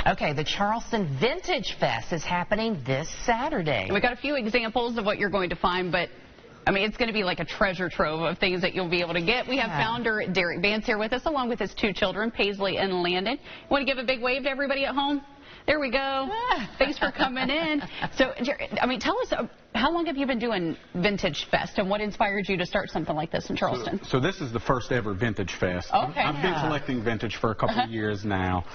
Okay, the Charleston Vintage Fest is happening this Saturday. We got a few examples of what you're going to find, but I mean, it's going to be like a treasure trove of things that you'll be able to get. We have founder Derek Vance here with us, along with his two children, Paisley and Landon. You want to give a big wave to everybody at home? There we go. Thanks for coming in. So, I mean, tell us, how long have you been doing Vintage Fest, and what inspired you to start something like this in Charleston? So this is the first ever Vintage Fest. Okay. I've been collecting vintage for a couple of years now,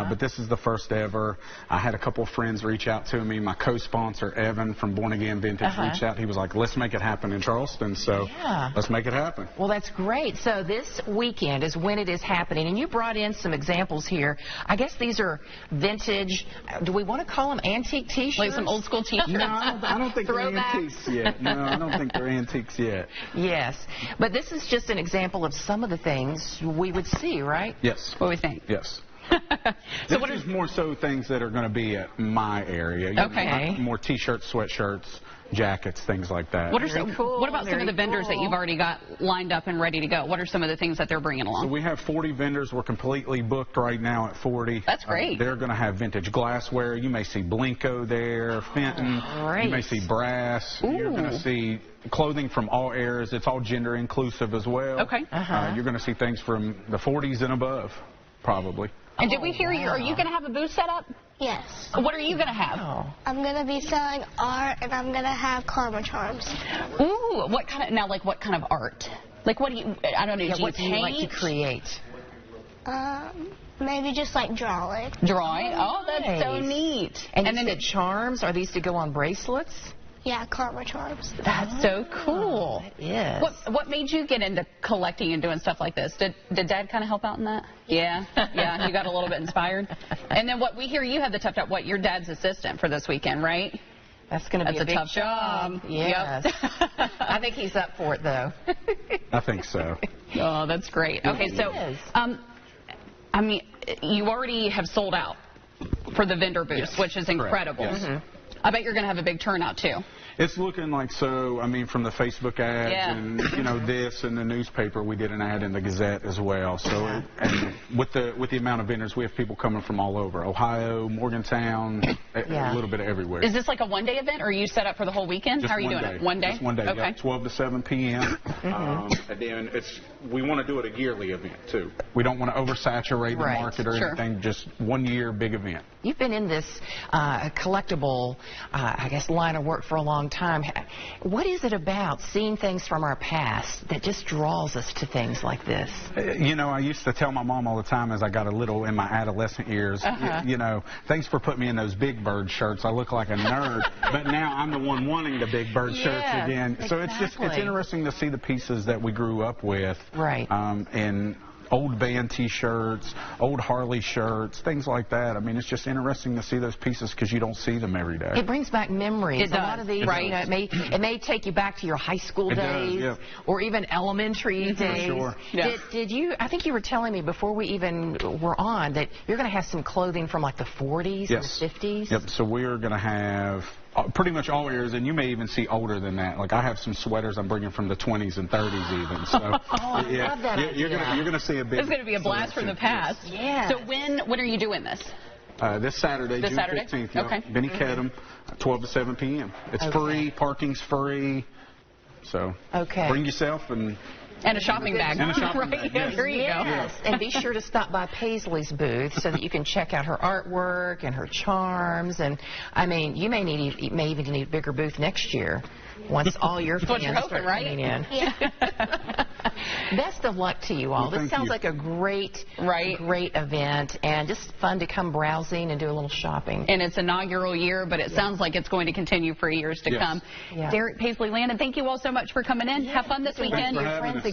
but this is the first ever. I had a couple of friends reach out to me. My co-sponsor, Evan from Born Again Vintage, reached out. He was like, let's make it happen in Charleston, so let's make it happen. Well, that's great. So this weekend is when it is happening, and you brought in some examples here. I guess these are vintage, do we want to call them antique T-shirts? Like some old school T-shirts? No, I don't think they're antiques yet. No, I don't think they're antiques yet. Yes, but this is just an example of some of the things we would see, right? Yes. What do we think? Yes. So this is more so things that are going to be at my area. You know, more T-shirts, sweatshirts, jackets, things like that. What about some of the vendors that you've already got lined up and ready to go? What are some of the things that they're bringing along? So we have 40 vendors. We're completely booked right now at 40. That's great. They're going to have vintage glassware. You may see Blinko there, Fenton. You may see brass. You're going to see clothing from all eras. It's all gender inclusive as well. Okay. You're going to see things from the 40s and above, probably. And did we hear you? Are you going to have a booth set up? Yes. What are you going to have? I'm going to be selling art, and I'm going to have karma charms. Ooh, what kind of, now, like, what kind of art? Like, what do you, I don't know, what do you like to create? Maybe just like drawing. Drawing? Oh, that's so neat. And then the charms, are these to go on bracelets? Yeah, karma charms. That's so cool. It is. What made you get into collecting and doing stuff like this? Did Dad kind of help out in that? Yeah. Yeah, you got a little bit inspired. And then what we hear you had the tough job, your dad's assistant for this weekend, right? That's going to be a big tough job. Yes. Yep. I think he's up for it, though. I think so. Oh, that's great. Okay, so, I mean, you already have sold out for the vendor booths, which is incredible. Yes. I bet you're going to have a big turnout, too. It's looking like so. I mean, from the Facebook ads and, you know, this and the newspaper, we did an ad in the Gazette as well. So, and with the amount of vendors, we have people coming from all over. Ohio, Morgantown, a little bit of everywhere. Is this like a one-day event, or are you set up for the whole weekend? Just How are you doing it? One day? Just one day, okay. 12 to 7 p.m. And then we want to do it a yearly event, too. We don't want to oversaturate the market or anything, just 1 year big event. You've been in this collectible, I guess, line of work for a long time. What is it about seeing things from our past that just draws us to things like this? You know, I used to tell my mom all the time as I got a little in my adolescent years, you know, thanks for putting me in those Big Bird shirts. I look like a nerd, but now I'm the one wanting the Big Bird shirts again. So it's interesting to see the pieces that we grew up with. Right. And old band T-shirts, old Harley shirts, things like that. I mean, it's just interesting to see those pieces because you don't see them every day. It brings back memories. It does. A lot of these, you know, it may take you back to your high school days or even elementary days. Sure. Did you? I think you were telling me before we even were on that you're going to have some clothing from like the 40s and the 50s. Yep. So we're going to have pretty much all eras, and you may even see older than that. Like I have some sweaters I'm bringing from the 20s and 30s even. So I love that you're going to see a big. It's going to be a blast from the past. Yeah. So when are you doing this? This Saturday, June 15th. Okay. Benny Kedem, 12 to 7 p.m. It's free. Parking's free. So bring yourself and a shopping bag. And a shopping bag. Yeah, there you go. Yes, and be sure to stop by Paisley's booth so that you can check out her artwork and her charms. And I mean, you may even need a bigger booth next year once all your fans start coming in. Yeah. Best of luck to you all. Well, this sounds like a great event, and just fun to come browsing and do a little shopping. And it's inaugural year, but it sounds like it's going to continue for years to come. Derek, Paisley, Landon, thank you all so much for coming in. Have fun this weekend. Thanks for having us. Again.